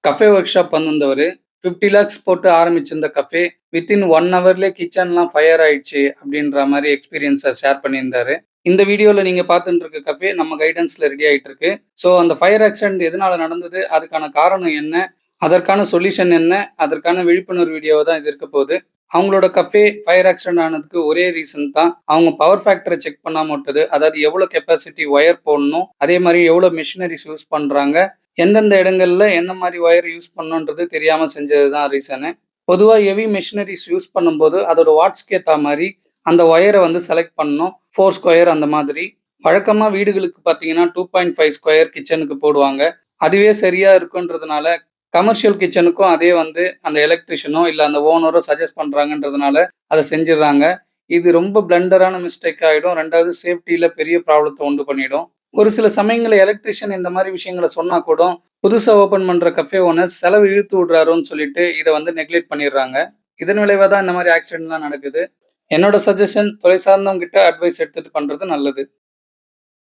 Cafe workshop பண்ணிருந்தவரு. 50 லேக்ஸ் போட்டு ஆரம்பிச்சிருந்த கஃபே, வித்தின் 1 ஹவர்லயே கிட்சன்லாம் ஃபயர் ஆயிடுச்சு அப்படின்ற மாரி எக்ஸ்பீரியன்ஸ ஷேர் பண்ணியிருந்தாரு. இந்த வீடியோல நீங்க பார்த்துட்டு இருக்க கஃபே நம்ம கைடன்ஸ்ல ரெடி ஆயிட்டு இருக்கு. ஸோ அந்த ஃபயர் ஆக்சிடென்ட் எதனால நடந்தது? அதுக்கான காரணம் என்ன? அதற்கான சொல்யூஷன் என்ன? அதற்கான விழிப்புணர்வு வீடியோவா தான் இது இருக்க போது. அவங்களோட கஃபே ஃபயர் ஆக்சிடென்ட் ஆனதுக்கு ஒரே ரீசன் தான். அவங்க பவர் ஃபேக்டர செக் பண்ணாம விட்டது. அதாவது எவ்வளோ கெப்பாசிட்டி ஒயர் போடணும், அதே மாரி எவ்வளோ மிஷினரிஸ் யூஸ் பண்றாங்க, எந்தெந்த இடங்கள்ல எந்த மாரி ஒயர் யூஸ் பண்ணணுன்றது தெரியாம செஞ்சது தான் ரீசனு. பொதுவா ஹெவி மிஷினரிஸ் யூஸ் பண்ணும்போது அதோட வாட்ஸ்க்கு ஏத்தா மாரி அந்த ஒயர வந்து செலக்ட் பண்ணணும். 4 ஸ்கொயர் அந்த மாதிரி. வழக்கமா வீடுகளுக்கு பார்த்தீங்கன்னா 2.5 ஸ்கொயர் கிச்சனுக்கு போடுவாங்க. அதுவே சரியா இருக்குன்றதுனால கமர்ஷியல் கிச்சனுக்கும் அதே வந்து அந்த எலக்ட்ரிஷியனோ இல்ல அந்த ஓனரோ சஜெஸ்ட் பண்றாங்கன்றதுனால அத செஞ்சுடுறாங்க. இது ரொம்ப பிளண்டரான மிஸ்டேக் ஆயிடும். 2வது சேஃப்டில பெரிய ப்ராப்ளத்த உண்டு பண்ணிடும். ஒரு சில சமயங்கள்ல எலக்ட்ரிஷியன் இந்த மாரி விஷயங்கள சொன்னா கூட, புதுசா ஓப்பன் பண்ற கஃபே ஓனர் செலவு இழுத்து விடுறாரோன்னு சொல்லிட்டு இத வந்து நெக்லெக்ட் பண்ணிடுறாங்க. இதன் விளைவா தான் இந்த மாரி ஆக்சிடென்ட்லாம் நடக்குது. என்னோட சஜஷன் துறை சார்ந்தவங்க கிட்ட அட்வைஸ் எடுத்துட்டு பண்றது நல்லது.